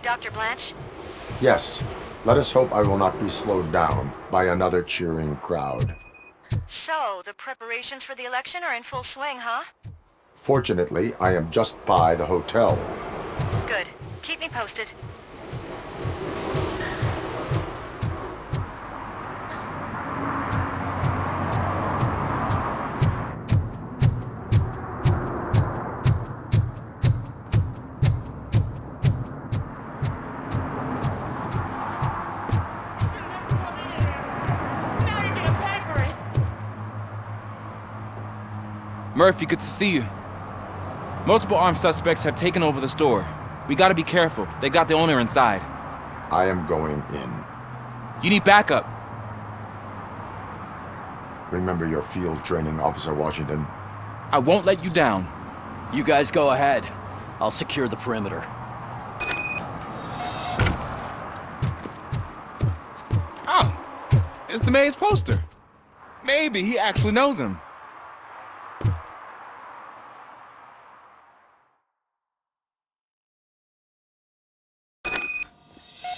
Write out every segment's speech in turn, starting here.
Dr. Blanche? Yes. Let us hope I will not be slowed down by another cheering crowd. So, the preparations for the election are in full swing, huh? Fortunately, I am just by the hotel. Good. Keep me posted. Murphy, good to see you. Multiple armed suspects have taken over the store. We gotta be careful. They got the owner inside. I am going in. You need backup. Remember your field training, Officer Washington. I won't let you down. You guys go ahead. I'll secure the perimeter. Oh, it's the mayor's poster. Maybe he actually knows him.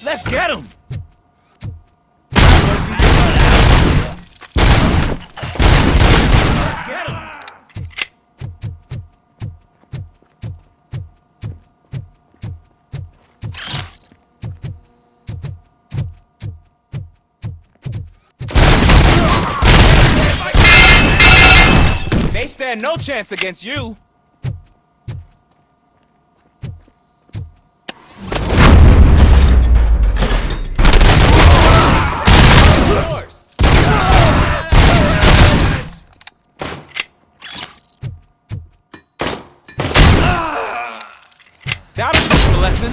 Let's get him! Let's get him! They stand no chance against you. That'll teach you a lesson.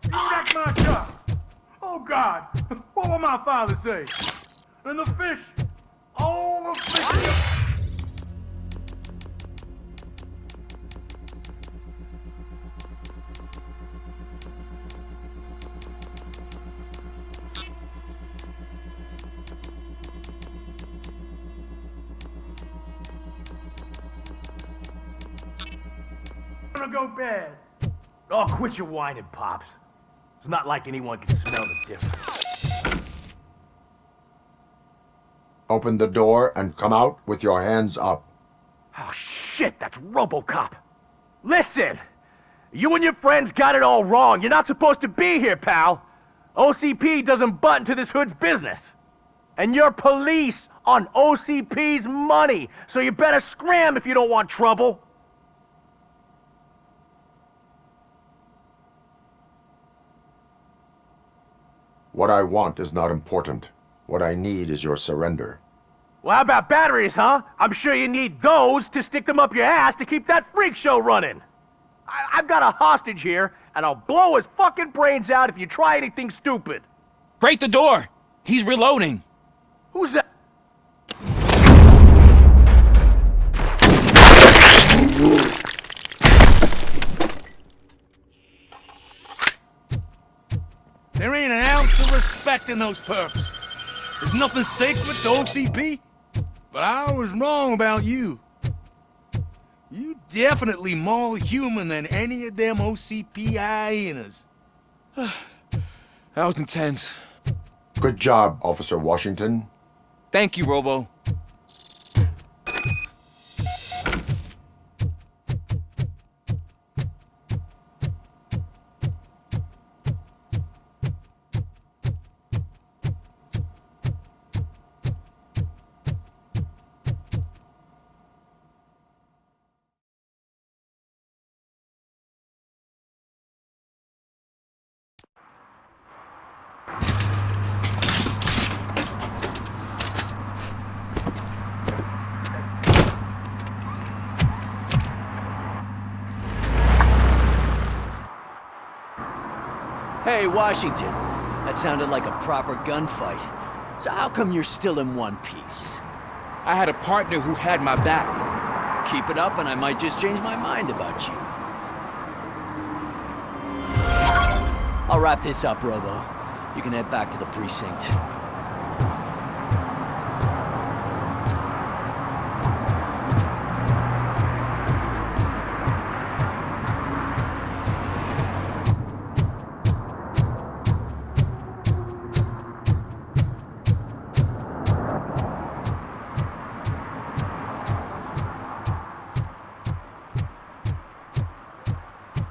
You wrecked my car! Oh God! What will my father say? And the fish! All the fish! Gonna go bad. Oh, quit your whining, Pops. It's not like anyone can smell the difference. Open the door and come out with your hands up. Oh, shit, that's RoboCop. Listen! You and your friends got it all wrong. You're not supposed to be here, pal. OCP doesn't butt into this hood's business. And you're police on OCP's money, so you better scram if you don't want trouble. What I want is not important. What I need is your surrender. Well, how about batteries, huh? I'm sure you need those to stick them up your ass to keep that freak show running. I've got a hostage here, and I'll blow his fucking brains out if you try anything stupid. Break the door! He's reloading! Who's that? There ain't an ounce of respect in those perps. There's nothing sacred to OCP. But I was wrong about you. You definitely more human than any of them OCP hyenas. That was intense. Good job, Officer Washington. Thank you, Robo. Hey, Washington. That sounded like a proper gunfight. So how come you're still in one piece? I had a partner who had my back. Keep it up and I might just change my mind about you. I'll wrap this up, Robo. You can head back to the precinct.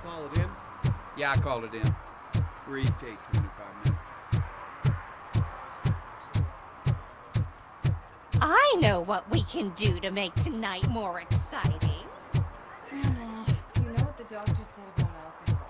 Call it in? Yeah, I called it in. Agreed, take 25 minutes. I know what we can do to make tonight more exciting. Grandma, you know what the doctor said about alcohol.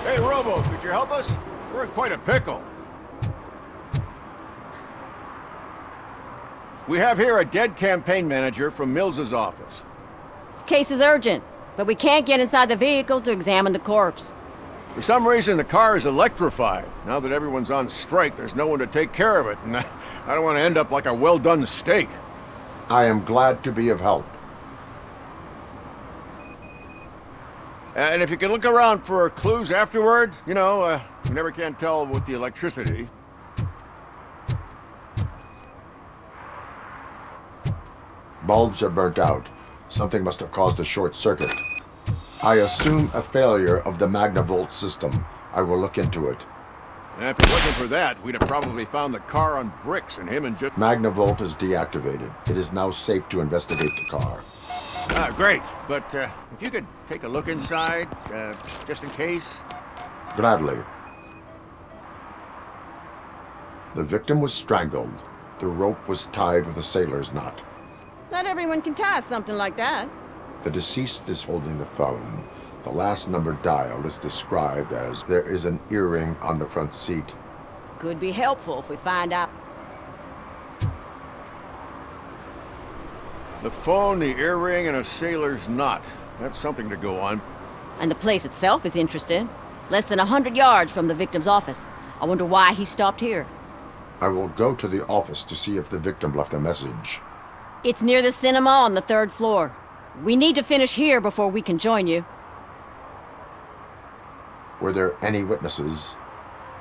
Hey, Robo, could you help us? We're in quite a pickle. We have here a dead campaign manager from Mills's office. This case is urgent, but we can't get inside the vehicle to examine the corpse. For some reason, the car is electrified. Now that everyone's on strike, there's no one to take care of it, and I don't want to end up like a well-done steak. I am glad to be of help. And if you can look around for clues afterwards, you know, you never can tell with the electricity. Bulbs are burnt out. Something must have caused a short circuit. I assume a failure of the Magnavolt system. I will look into it. And if it wasn't for that, we'd have probably found the car on bricks and him and just... Magnavolt is deactivated. It is now safe to investigate the car. Ah, great. But if you could take a look inside, just in case. Gladly. The victim was strangled. The rope was tied with a sailor's knot. Not everyone can tie something like that. The deceased is holding the phone. The last number dialed is described as there is an earring on the front seat. Could be helpful if we find out. The phone, the earring, and a sailor's knot. That's something to go on. And the place itself is interesting. Less than 100 yards from the victim's office. I wonder why he stopped here. I will go to the office to see if the victim left a message. It's near the cinema on the 3rd floor. We need to finish here before we can join you. Were there any witnesses?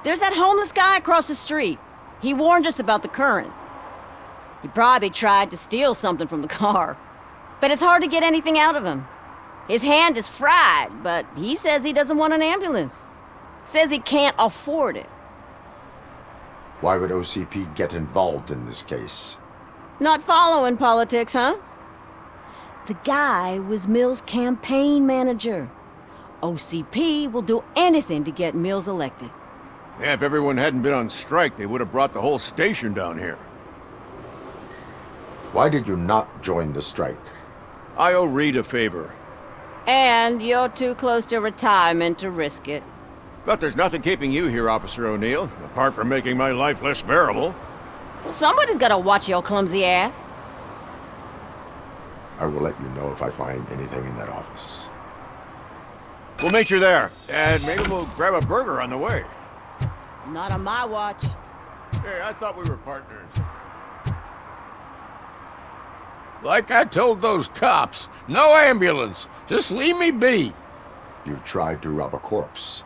There's that homeless guy across the street. He warned us about the current. He probably tried to steal something from the car. But it's hard to get anything out of him. His hand is fried, but he says he doesn't want an ambulance. Says he can't afford it. Why would OCP get involved in this case? Not following politics, huh? The guy was Mills' campaign manager. OCP will do anything to get Mills elected. Yeah, if everyone hadn't been on strike, they would have brought the whole station down here. Why did you not join the strike? I owe Reed a favor. And you're too close to retirement to risk it. But there's nothing keeping you here, Officer O'Neill, apart from making my life less bearable. Well, somebody's gotta watch your clumsy ass. I will let you know if I find anything in that office. We'll meet you there, and maybe we'll grab a burger on the way. Not on my watch. Hey, I thought we were partners. Like I told those cops, no ambulance. Just leave me be. You tried to rob a corpse.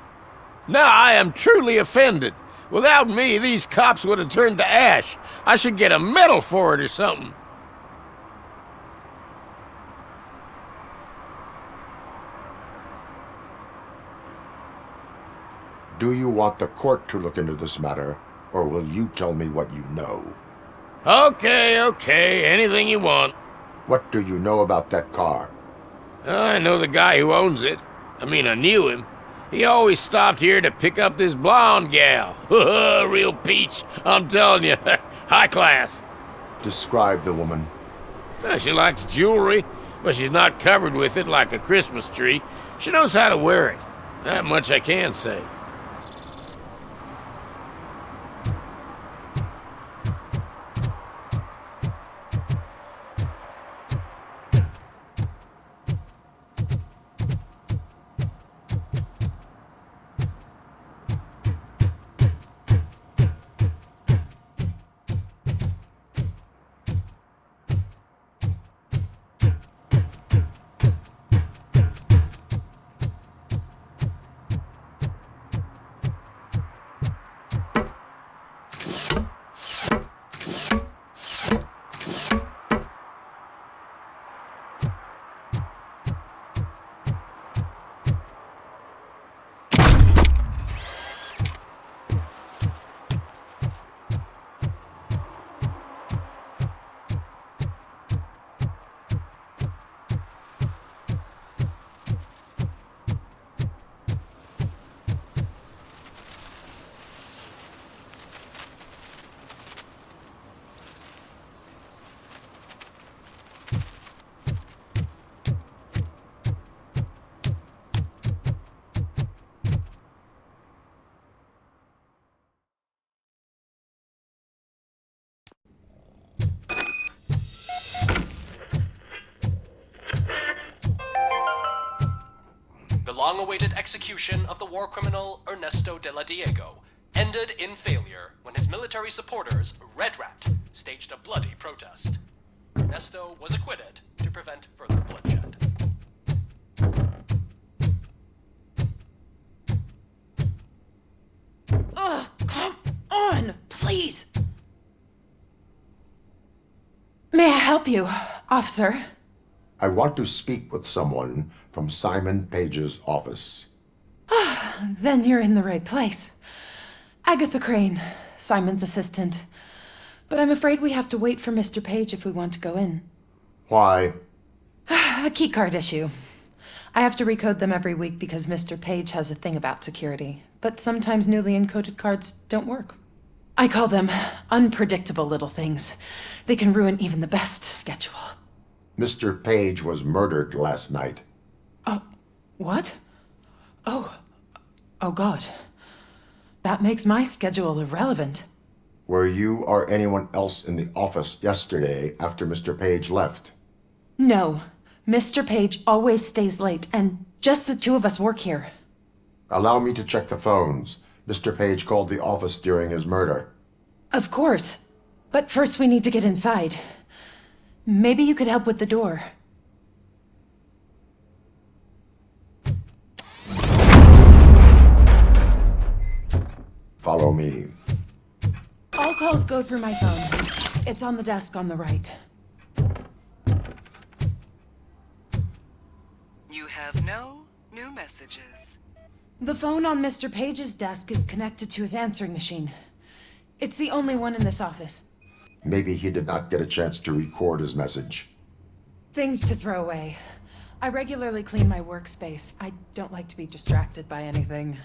Now I am truly offended. Without me, these cops would have turned to ash. I should get a medal for it or something. Do you want the court to look into this matter, or will you tell me what you know? Okay, anything you want. What do you know about that car? I know the guy who owns it. I knew him. He always stopped here to pick up this blonde gal. Real peach, I'm telling you. High class. Describe the woman. She likes jewelry, but she's not covered with it like a Christmas tree. She knows how to wear it. That much I can say. The long-awaited execution of the war criminal Ernesto de la Diego ended in failure when his military supporters, Red Rat, staged a bloody protest. Ernesto was acquitted to prevent further bloodshed. Ugh, come on, please. May I help you, officer? I want to speak with someone from Simon Page's office. Then you're in the right place. Agatha Crane, Simon's assistant. But I'm afraid we have to wait for Mr. Page if we want to go in. Why? A keycard issue. I have to recode them every week because Mr. Page has a thing about security. But sometimes newly encoded cards don't work. I call them unpredictable little things. They can ruin even the best schedule. Mr. Page was murdered last night. What? Oh God. That makes my schedule irrelevant. Were you or anyone else in the office yesterday after Mr. Page left? No. Mr. Page always stays late, and just the two of us work here. Allow me to check the phones. Mr. Page called the office during his murder. Of course. But first we need to get inside. Maybe you could help with the door. Follow me. All calls go through my phone. It's on the desk on the right. You have no new messages. The phone on Mr. Page's desk is connected to his answering machine. It's the only one in this office. Maybe he did not get a chance to record his message. Things to throw away. I regularly clean my workspace. I don't like to be distracted by anything.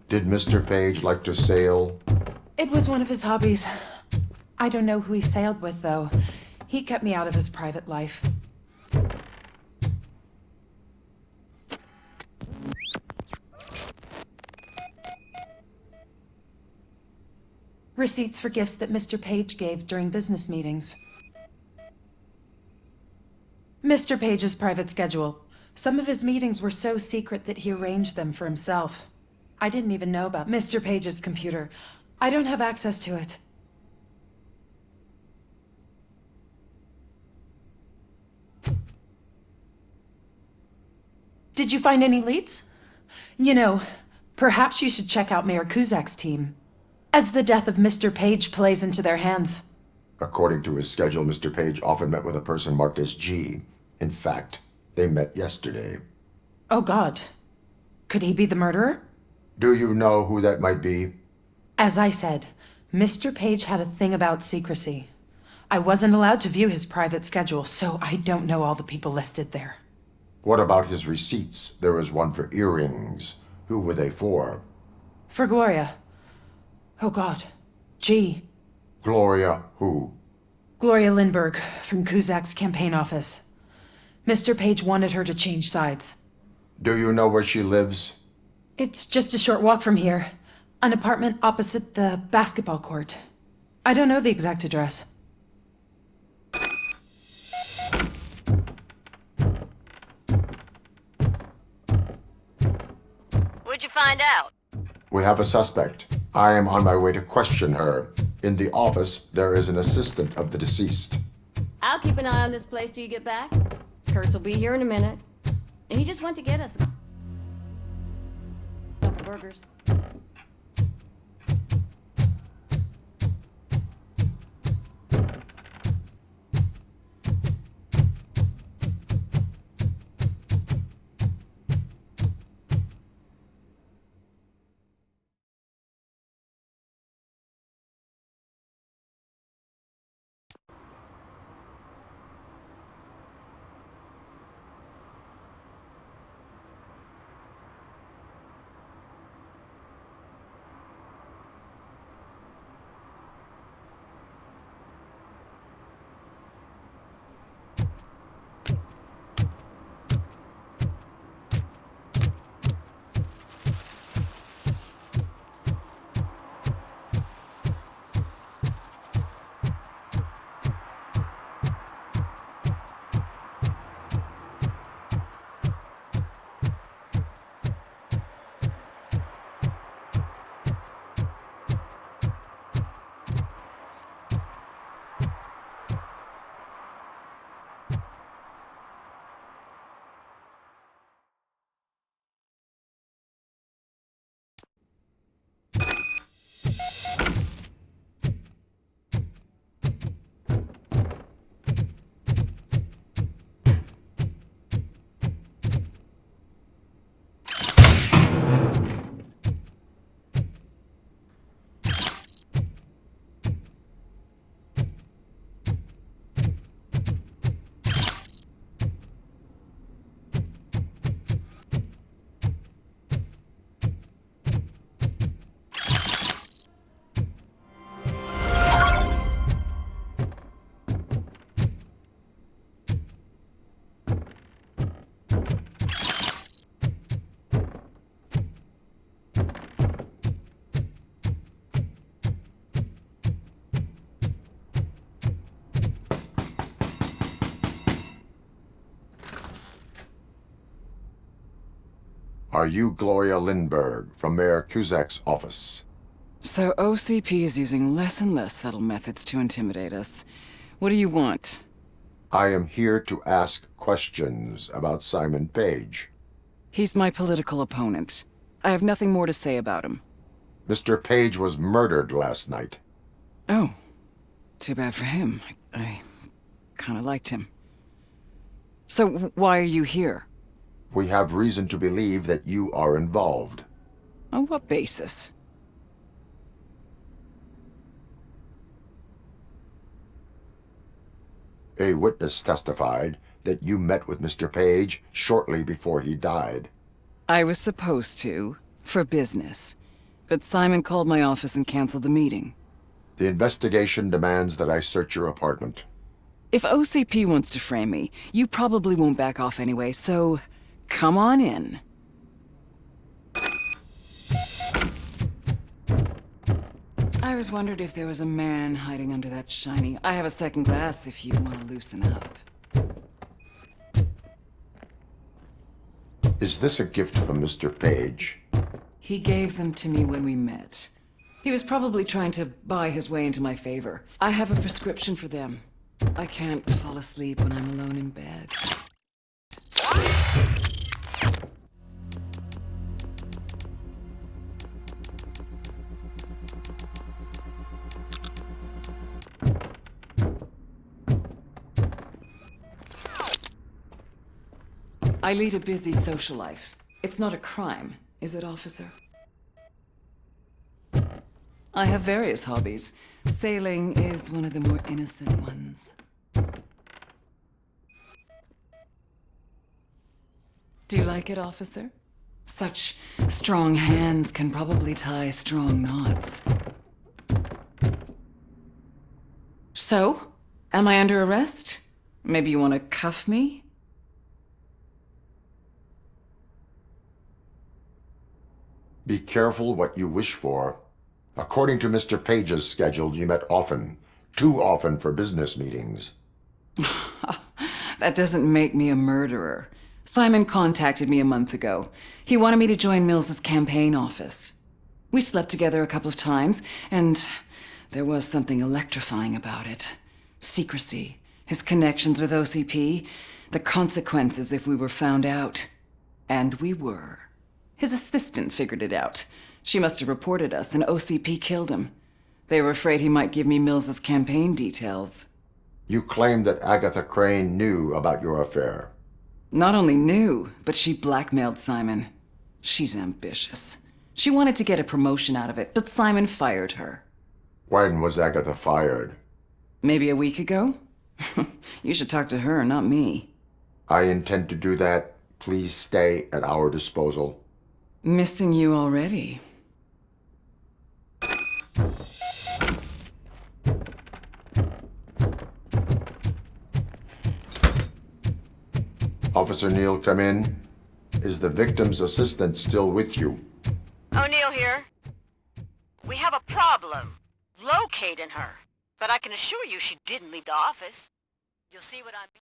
Did Mr. Page like to sail? It was one of his hobbies. I don't know who he sailed with, though. He kept me out of his private life. Receipts for gifts that Mr. Page gave during business meetings. Mr. Page's private schedule. Some of his meetings were so secret that he arranged them for himself. I didn't even know about Mr. Page's computer. I don't have access to it. Did you find any leads? You know, perhaps you should check out Mayor Kuzak's team, as the death of Mr. Page plays into their hands. According to his schedule, Mr. Page often met with a person marked as G. In fact, they met yesterday. Oh, God. Could he be the murderer? Do you know who that might be? As I said, Mr. Page had a thing about secrecy. I wasn't allowed to view his private schedule, so I don't know all the people listed there. What about his receipts? There was one for earrings. Who were they for? For Gloria. Oh, God. G. Gloria who? Gloria Lindbergh, from Kuzak's campaign office. Mr. Page wanted her to change sides. Do you know where she lives? It's just a short walk from here. An apartment opposite the basketball court. I don't know the exact address. What'd you find out? We have a suspect. I am on my way to question her. In the office, there is an assistant of the deceased. I'll keep an eye on this place till you get back. Kurtz will be here in a minute. He just went to get us. Couple burgers. Are you Gloria Lindbergh from Mayor Kuzak's office? So OCP is using less and less subtle methods to intimidate us. What do you want? I am here to ask questions about Simon Page. He's my political opponent. I have nothing more to say about him. Mr. Page was murdered last night. Oh. Too bad for him. I kinda liked him. So why are you here? We have reason to believe that you are involved. On what basis? A witness testified that you met with Mr. Page shortly before he died. I was supposed to, for business. but Simon called my office and canceled the meeting. The investigation demands that I search your apartment. If OCP wants to frame me, you probably won't back off anyway, so come on in. I always wondered if there was a man hiding under that shiny... I have a second glass if you want to loosen up. Is this a gift from Mr. Page? He gave them to me when we met. He was probably trying to buy his way into my favor. I have a prescription for them. I can't fall asleep when I'm alone in bed. I lead a busy social life. It's not a crime, is it, officer? I have various hobbies. Sailing is one of the more innocent ones. Do you like it, officer? Such strong hands can probably tie strong knots. So, am I under arrest? Maybe you want to cuff me? Be careful what you wish for. According to Mr. Page's schedule, you met often. Too often for business meetings. That doesn't make me a murderer. Simon contacted me a month ago. He wanted me to join Mills's campaign office. We slept together a couple of times, and there was something electrifying about it. Secrecy, his connections with OCP, the consequences if we were found out. And we were. His assistant figured it out. She must have reported us, and OCP killed him. They were afraid he might give me Mills's campaign details. You claim that Agatha Crane knew about your affair. Not only knew, but she blackmailed Simon. She's ambitious. She wanted to get a promotion out of it, but Simon fired her. When was Agatha fired? Maybe a week ago? You should talk to her, not me. I intend to do that. Please stay at our disposal. Missing you already. Officer Neal, come in. Is the victim's assistant still with you? O'Neill here. We have a problem. Locating her. But I can assure you she didn't leave the office. You'll see what I mean.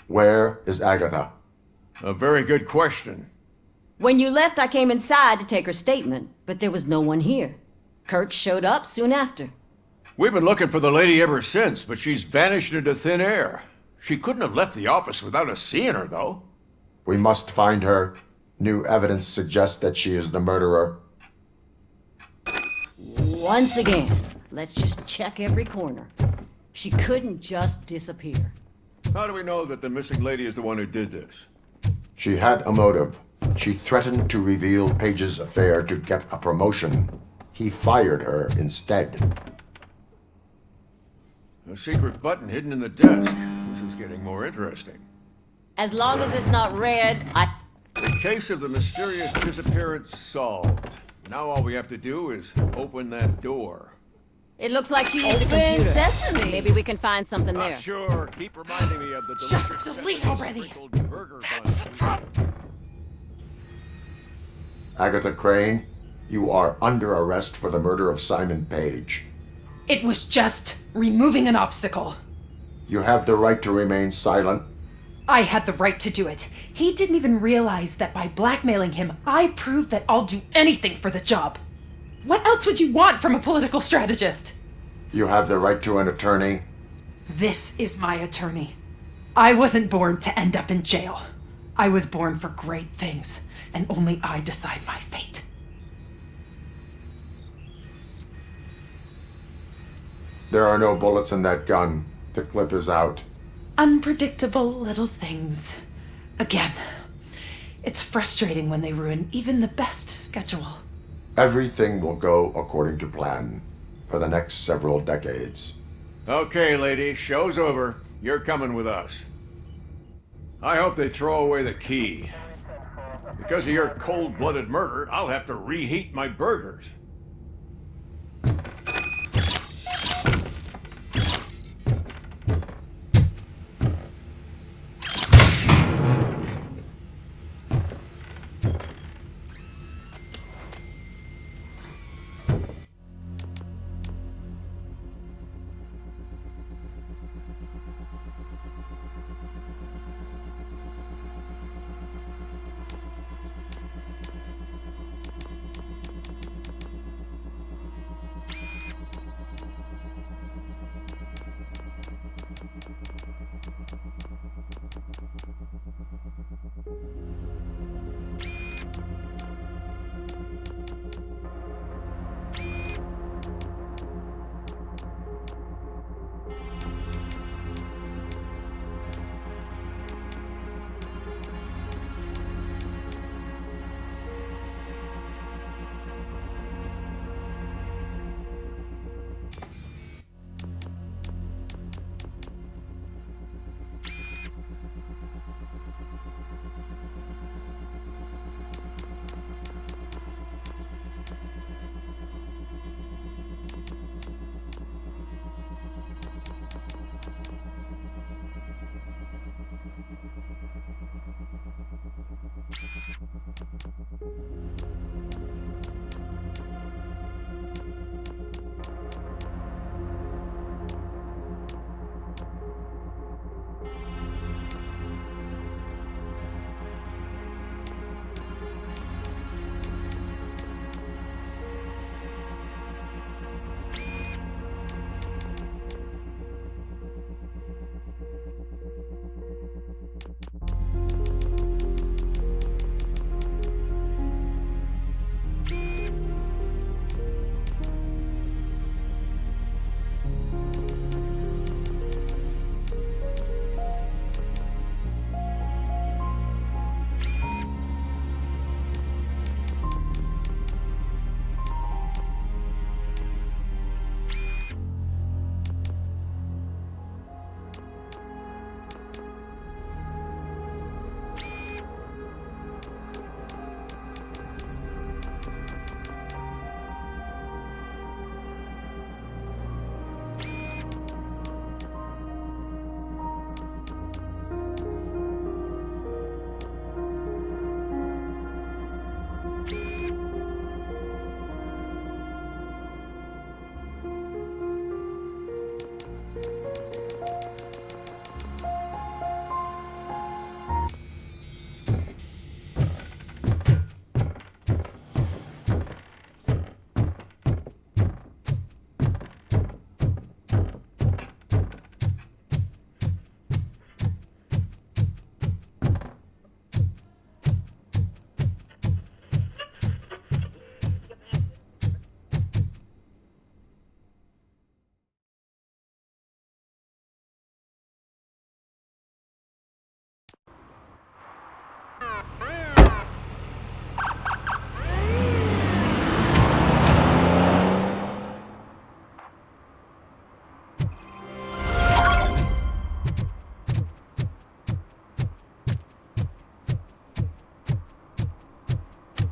Where is Agatha? A very good question. When you left, I came inside to take her statement, but there was no one here. Kirk showed up soon after. We've been looking for the lady ever since, but she's vanished into thin air. She couldn't have left the office without us seeing her, though. We must find her. New evidence suggests that she is the murderer. Once again, let's just check every corner. She couldn't just disappear. How do we know that the missing lady is the one who did this? She had a motive. She threatened to reveal Page's affair to get a promotion. He fired her instead. A secret button hidden in the desk. This is getting more interesting. As long as it's not red, The case of the mysterious disappearance solved. Now all we have to do is open that door. It looks like she used a computer. Sesame. Maybe we can find something there. Sure. Keep reminding me of the Just delicious delete sesame already. sprinkled burger buns. Agatha Crane, you are under arrest for the murder of Simon Page. It was just removing an obstacle. You have the right to remain silent. I had the right to do it. He didn't even realize that by blackmailing him, I proved that I'll do anything for the job. What else would you want from a political strategist? You have the right to an attorney. This is my attorney. I wasn't born to end up in jail. I was born for great things, and only I decide my fate. There are no bullets in that gun. The clip is out. Unpredictable little things. Again, it's frustrating when they ruin even the best schedule. Everything will go according to plan for the next several decades. Okay, lady, show's over. You're coming with us. I hope they throw away the key. Because of your cold-blooded murder, I'll have to reheat my burgers.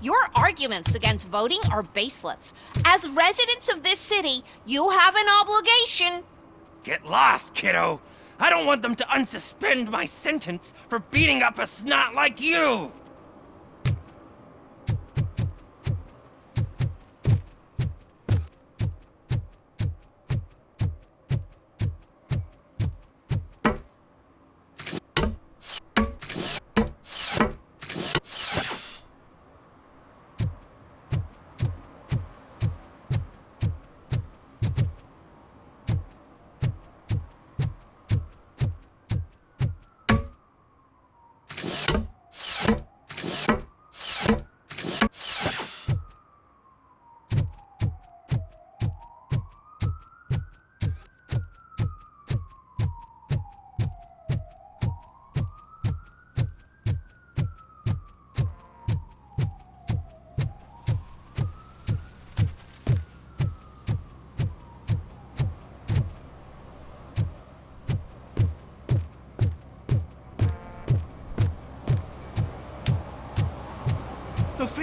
Your arguments against voting are baseless. As residents of this city, you have an obligation. Get lost, kiddo. I don't want them to unsuspend my sentence for beating up a snot like you.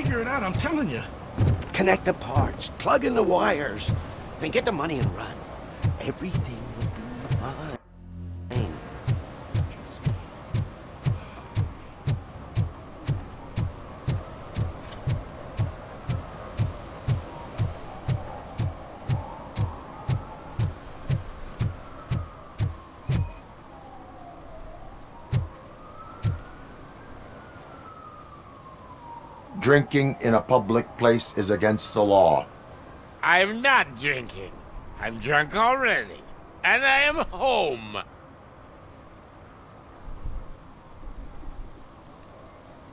figure it out, I'm telling you. Connect the parts, plug in the wires, then get the money and run. Everything will be fine. Trust me. Drinking in a public place is against the law. I'm not drinking. I'm drunk already. And I am home.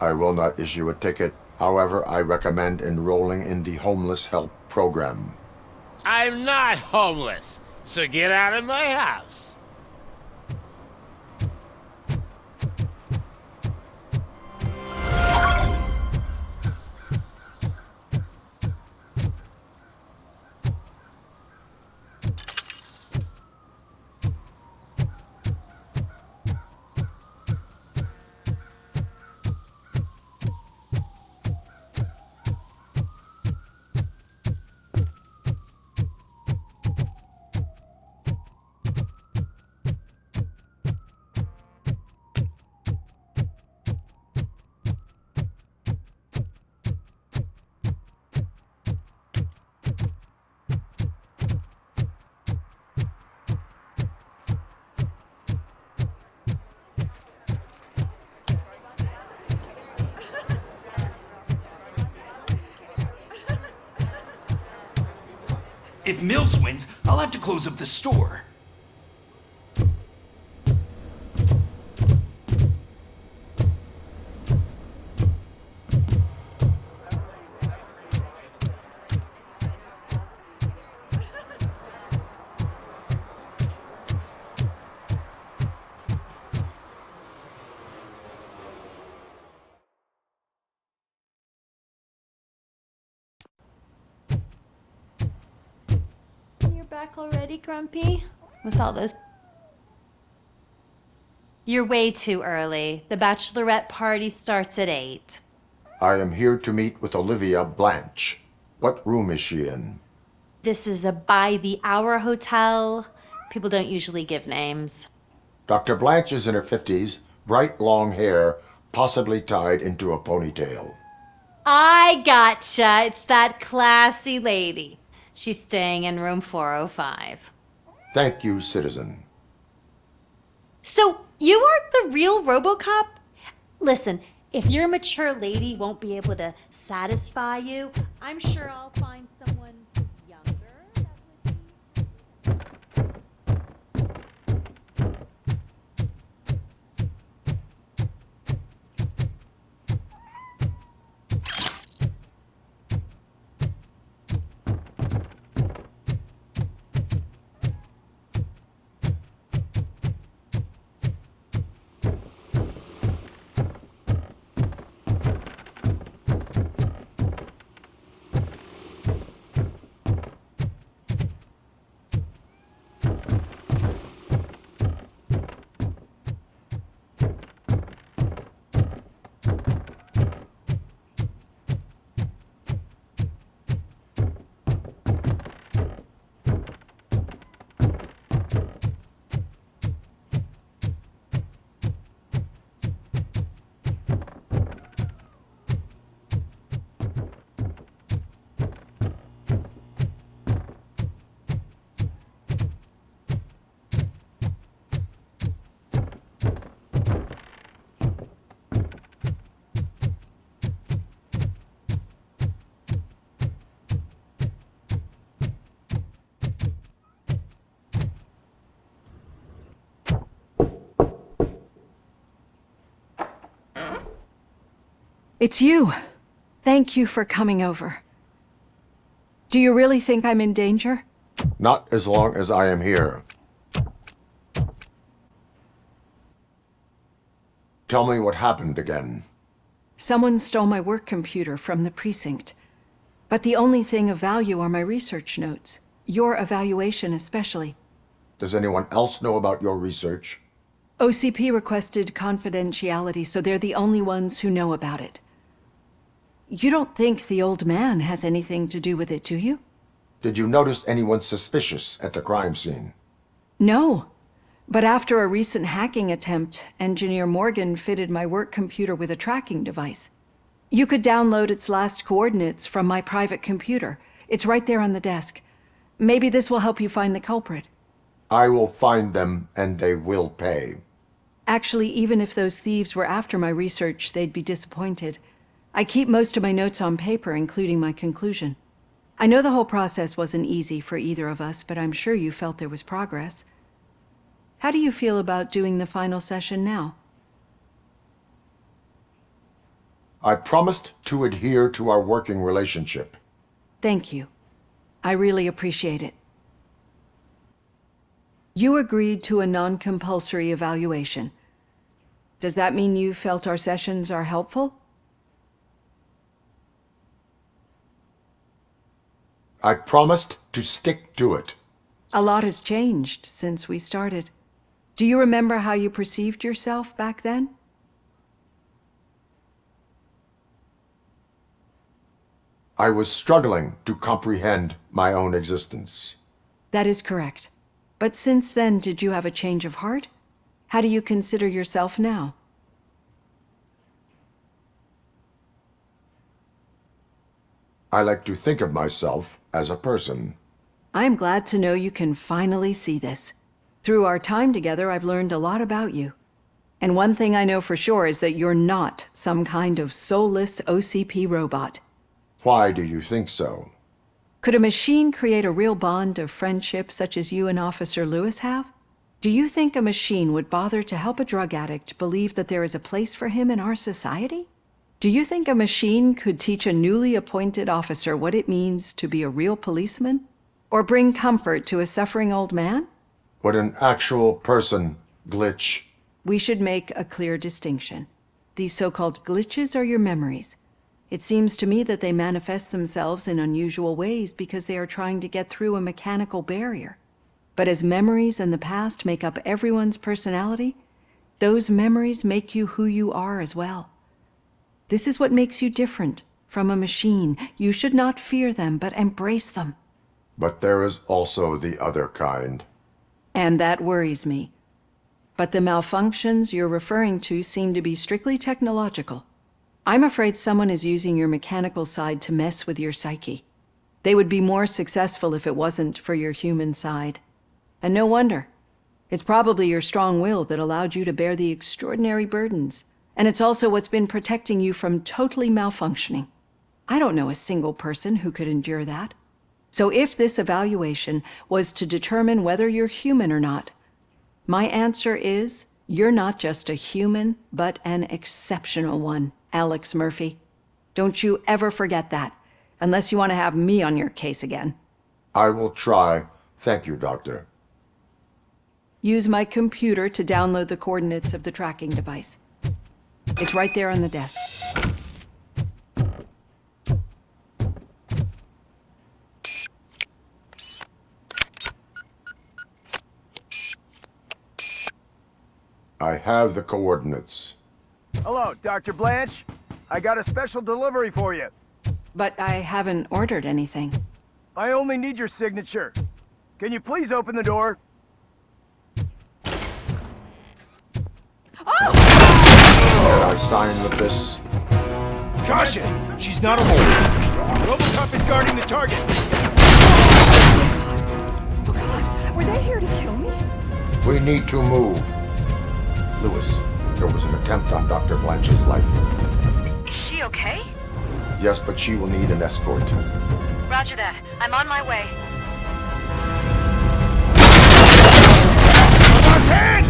I will not issue a ticket. However, I recommend enrolling in the Homeless Help Program. I'm not homeless, so get out of my house. If Mills wins, I'll have to close up the store. Back already, Grumpy? With all those... You're way too early. The bachelorette party starts at 8. I am here to meet with Olivia Blanche. What room is she in? This is a by-the-hour hotel. People don't usually give names. Dr. Blanche is in her 50s, bright long hair, possibly tied into a ponytail. I gotcha. It's that classy lady. She's staying in room 405. Thank you, citizen. So, you aren't the real RoboCop? Listen, if your mature lady won't be able to satisfy you, I'm sure I'll find someone younger that would be... It's you. Thank you for coming over. Do you really think I'm in danger? Not as long as I am here. Tell me what happened again. Someone stole my work computer from the precinct. But the only thing of value are my research notes. Your evaluation especially. Does anyone else know about your research? OCP requested confidentiality, so they're the only ones who know about it. You don't think the old man has anything to do with it, do you? Did you notice anyone suspicious at the crime scene? No. But after a recent hacking attempt, Engineer Morgan fitted my work computer with a tracking device. You could download its last coordinates from my private computer. It's right there on the desk. Maybe this will help you find the culprit. I will find them, and they will pay. Actually, even if those thieves were after my research, they'd be disappointed. I keep most of my notes on paper, including my conclusion. I know the whole process wasn't easy for either of us, but I'm sure you felt there was progress. How do you feel about doing the final session now? I promised to adhere to our working relationship. Thank you. I really appreciate it. You agreed to a non-compulsory evaluation. Does that mean you felt our sessions are helpful? I promised to stick to it. A lot has changed since we started. Do you remember how you perceived yourself back then? I was struggling to comprehend my own existence. That is correct. But since then, did you have a change of heart? How do you consider yourself now? I like to think of myself as a person. I'm glad to know you can finally see this. Through our time together, I've learned a lot about you. And one thing I know for sure is that you're not some kind of soulless OCP robot. Why do you think so? Could a machine create a real bond of friendship such as you and Officer Lewis have? Do you think a machine would bother to help a drug addict believe that there is a place for him in our society? Do you think a machine could teach a newly appointed officer what it means to be a real policeman? Or bring comfort to a suffering old man? Would an actual person glitch? We should make a clear distinction. These so-called glitches are your memories. It seems to me that they manifest themselves in unusual ways because they are trying to get through a mechanical barrier. But as memories and the past make up everyone's personality, those memories make you who you are as well. This is what makes you different from a machine. You should not fear them, but embrace them. But there is also the other kind. And that worries me. But the malfunctions you're referring to seem to be strictly technological. I'm afraid someone is using your mechanical side to mess with your psyche. They would be more successful if it wasn't for your human side. And no wonder. It's probably your strong will that allowed you to bear the extraordinary burdens. And it's also what's been protecting you from totally malfunctioning. I don't know a single person who could endure that. So if this evaluation was to determine whether you're human or not, my answer is you're not just a human, but an exceptional one, Alex Murphy. Don't you ever forget that, unless you want to have me on your case again. I will try. Thank you, Doctor. Use my computer to download the coordinates of the tracking device. It's right there on the desk. I have the coordinates. Hello, Dr. Blanche. I got a special delivery for you. But I haven't ordered anything. I only need your signature. Can you please open the door? Can I sign with this? Caution! She's not alone. RoboCop is guarding the target. Oh God, were they here to kill me? We need to move. Lewis, there was an attempt on Dr. Blanche's life. Is she okay? Yes, but she will need an escort. Roger that. I'm on my way. Boss hand!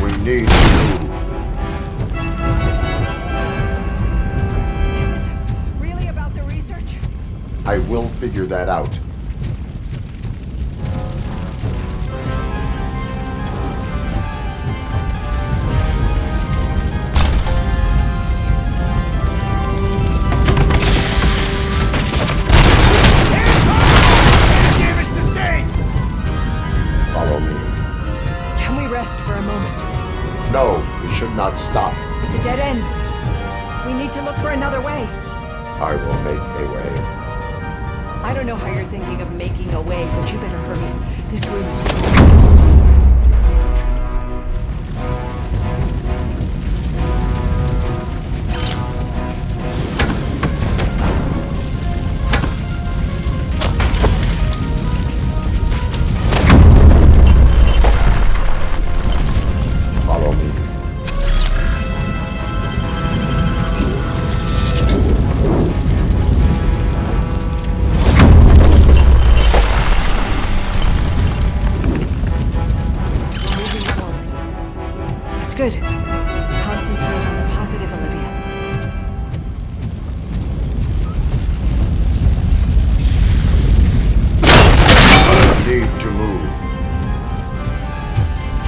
We need to move. Is this really about the research? I will figure that out. Can we rest for a moment? I will make a way. I don't know how you're thinking of making a way, but you better hurry. This room is... Follow me. That's good. Concentrate on the positive, Olivia. Need to move.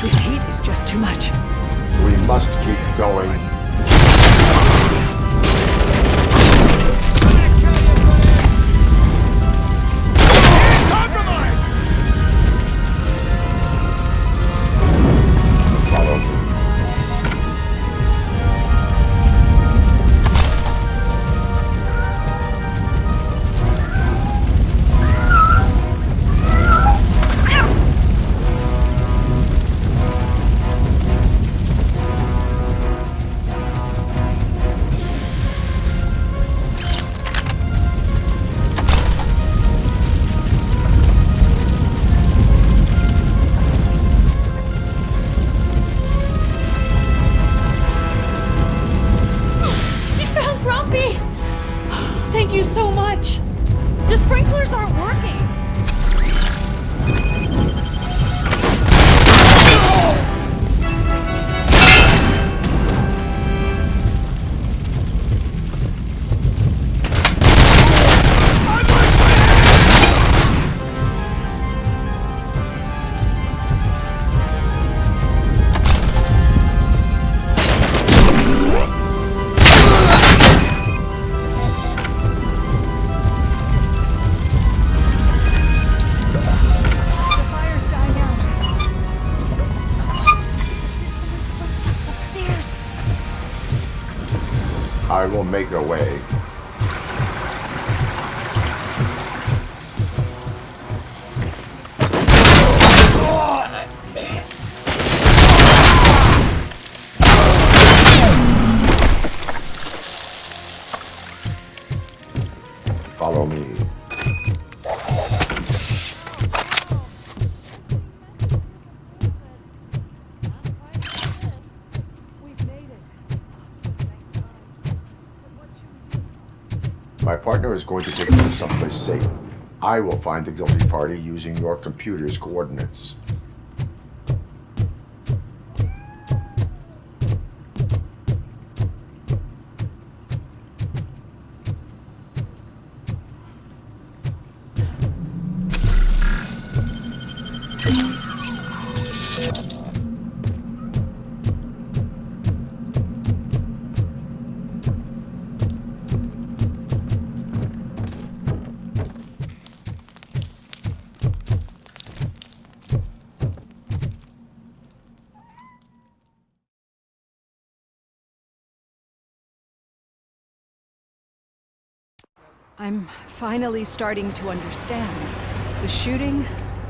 This heat is just too much. We must keep going. Follow me. You found Grumpy! Thank you so much. The sprinklers aren't working. The fire's dying out. Someone's footsteps upstairs. I will make a way. Follow me. My partner is going to take you someplace safe. I will find the guilty party using your computer's coordinates. I'm finally starting to understand. The shooting,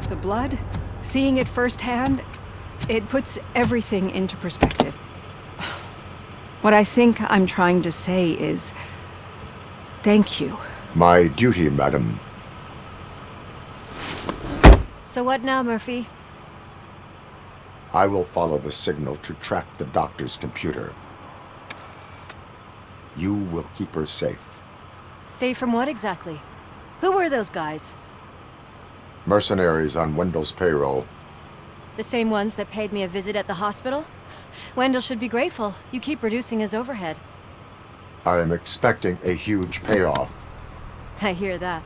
the blood, seeing it firsthand, it puts everything into perspective. What I think I'm trying to say is, thank you. My duty, madam. So what now, Murphy? I will follow the signal to track the doctor's computer. You will keep her safe. Safe from what exactly? Who were those guys? Mercenaries on Wendell's payroll. The same ones that paid me a visit at the hospital? Wendell should be grateful. You keep reducing his overhead. I am expecting a huge payoff. I hear that.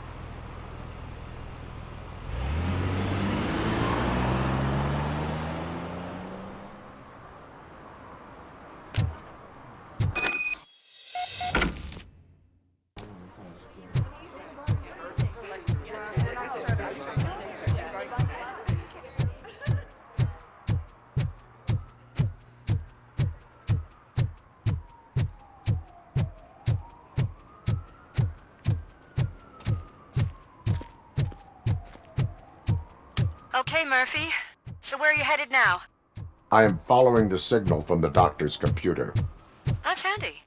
Okay, Murphy. So where are you headed now? I am following the signal from the doctor's computer. That's handy.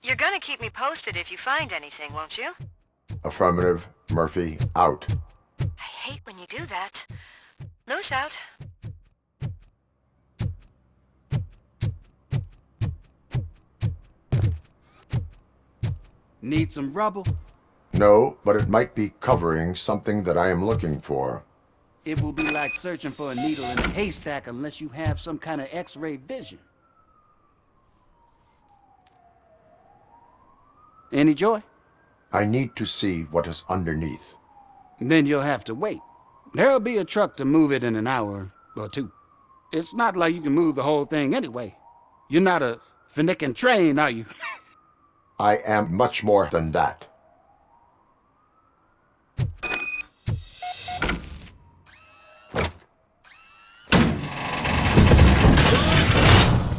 You're gonna keep me posted if you find anything, won't you? Affirmative. Murphy, out. I hate when you do that. Loose out. Need some rubble? No, but it might be covering something that I am looking for. It will be like searching for a needle in a haystack unless you have some kind of X-ray vision. Any joy? I need to see what is underneath. Then you'll have to wait. There'll be a truck to move it in an hour or two. It's not like you can move the whole thing anyway. You're not a finicking train, are you? I am much more than that.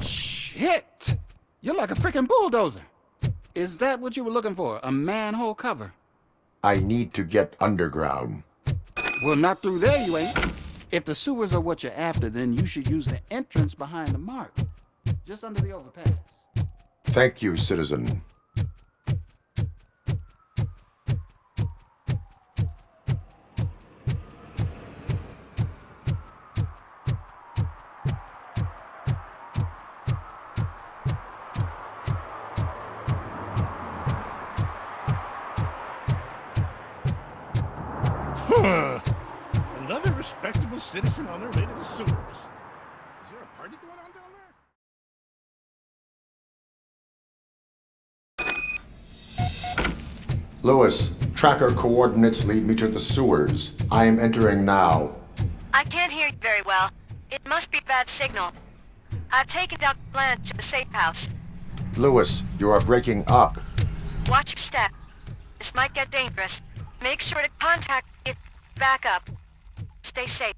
Shit! You're like a freaking bulldozer. Is that what you were looking for? A manhole cover? I need to get underground. Well, not through there, you ain't. If the sewers are what you're after, then you should use the entrance behind the mark. Just under the overpass. Thank you, citizen. Another respectable citizen on their way to the sewers. Is there a party going on down there? Lewis, tracker coordinates lead me to the sewers. I am entering now. I can't hear you very well. It must be bad signal. I've taken Dr. Blanche to the safe house. Lewis, you are breaking up. Watch your step. This might get dangerous. Make sure to contact me if you back up. Stay safe.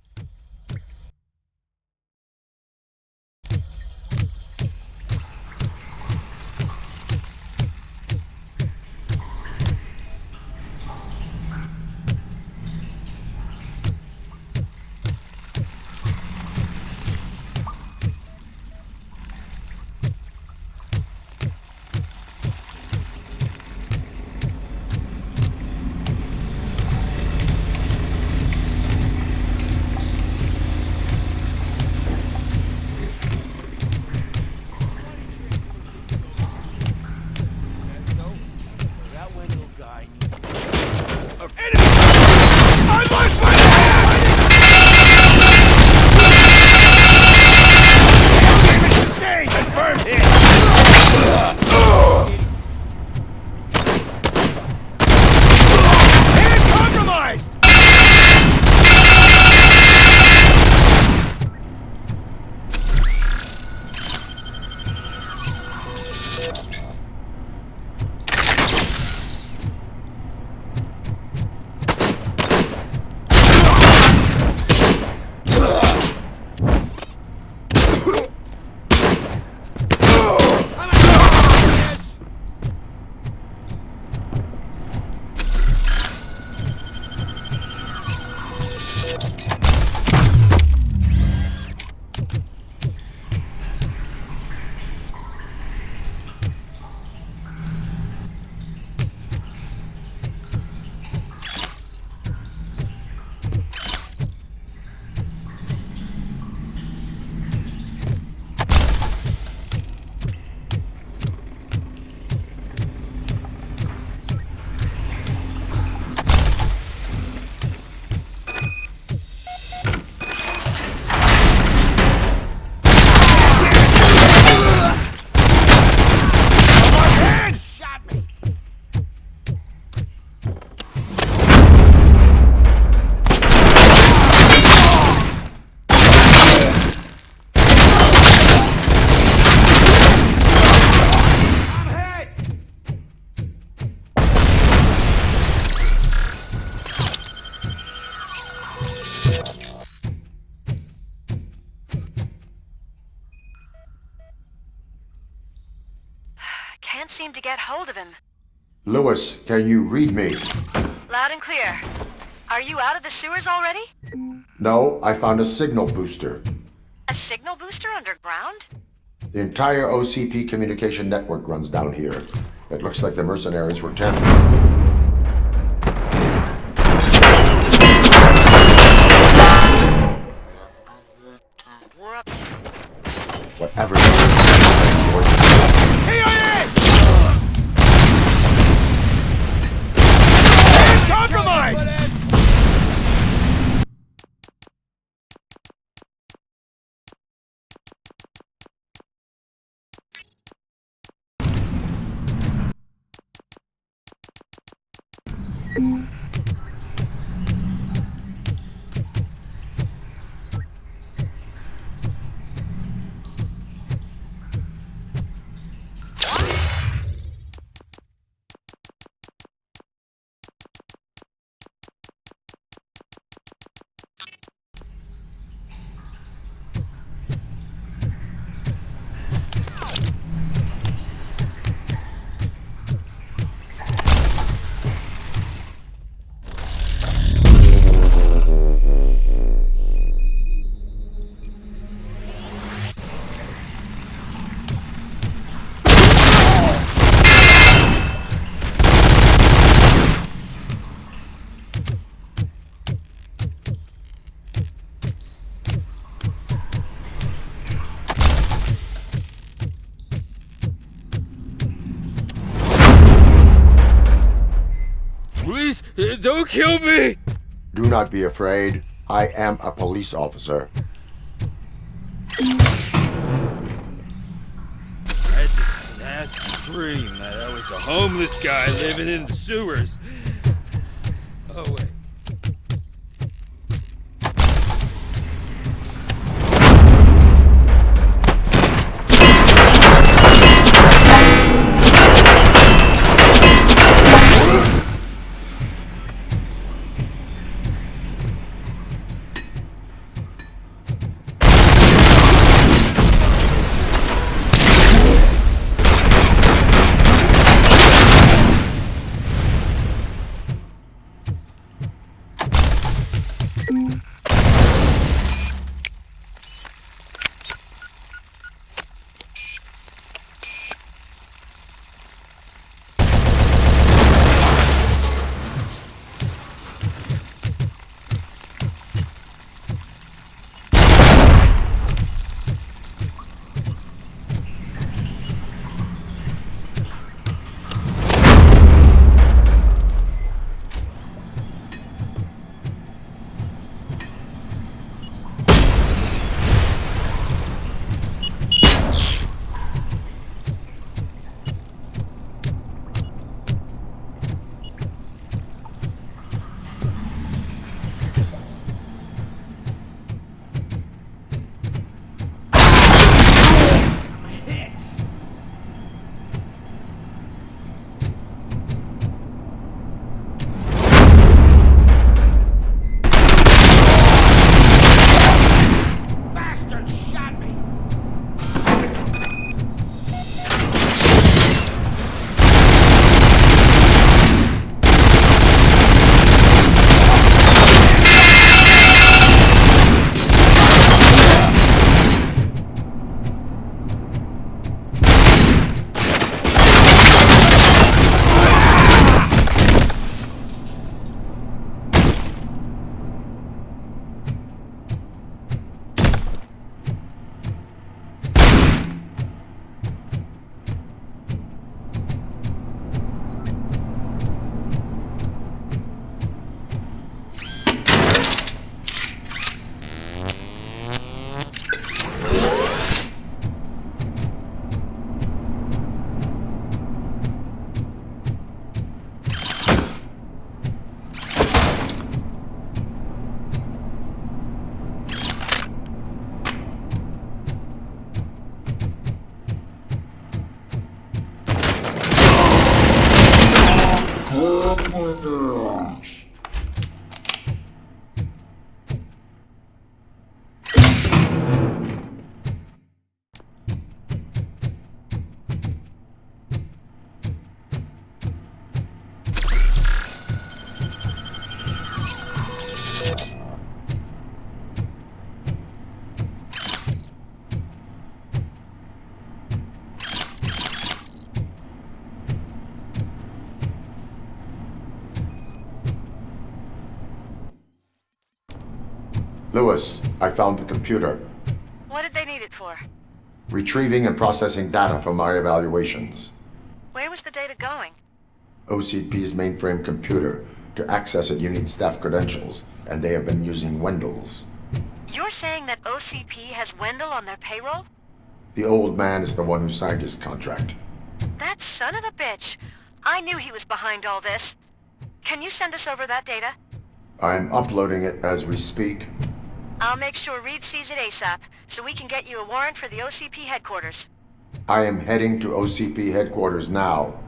Can't seem to get hold of him. Lewis, can you read me? Loud and clear. Are you out of the sewers already? No, I found a signal booster. A signal booster underground? The entire OCP communication network runs down here. It looks like the mercenaries were tampering. We're up to... Whatever. Compromise! Please, don't kill me! Do not be afraid. I am a police officer. That's dream that I was a homeless guy living in the sewers. Oh, wait. Lewis, I found the computer. What did they need it for? Retrieving and processing data from my evaluations. Where was the data going? OCP's mainframe computer. To access it, you need staff credentials, and they have been using Wendell's. You're saying that OCP has Wendell on their payroll? The old man is the one who signed his contract. That son of a bitch. I knew he was behind all this. Can you send us over that data? I'm uploading it as we speak. I'll make sure Reed sees it ASAP, so we can get you a warrant for the OCP headquarters. I am heading to OCP headquarters now.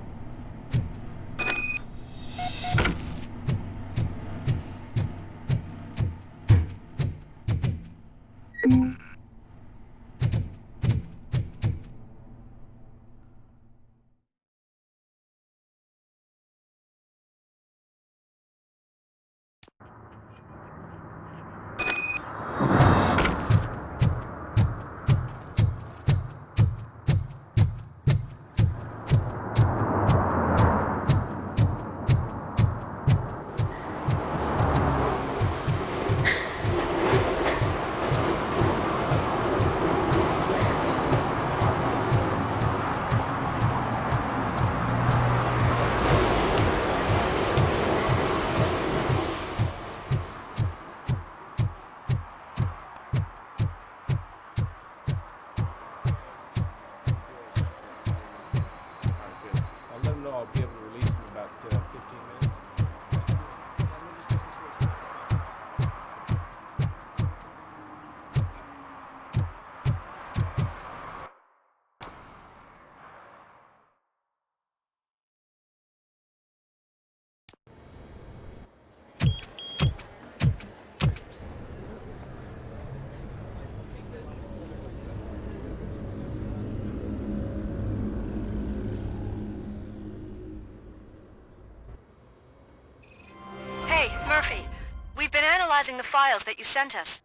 The files that you sent us.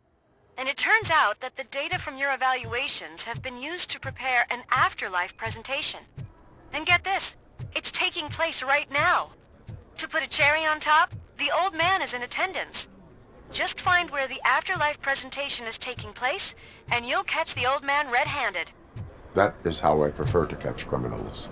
And it turns out that the data from your evaluations have been used to prepare an afterlife presentation. And get this, it's taking place right now. To put a cherry on top, the old man is in attendance. Just find where the afterlife presentation is taking place, and you'll catch the old man red-handed. That is how I prefer to catch criminals.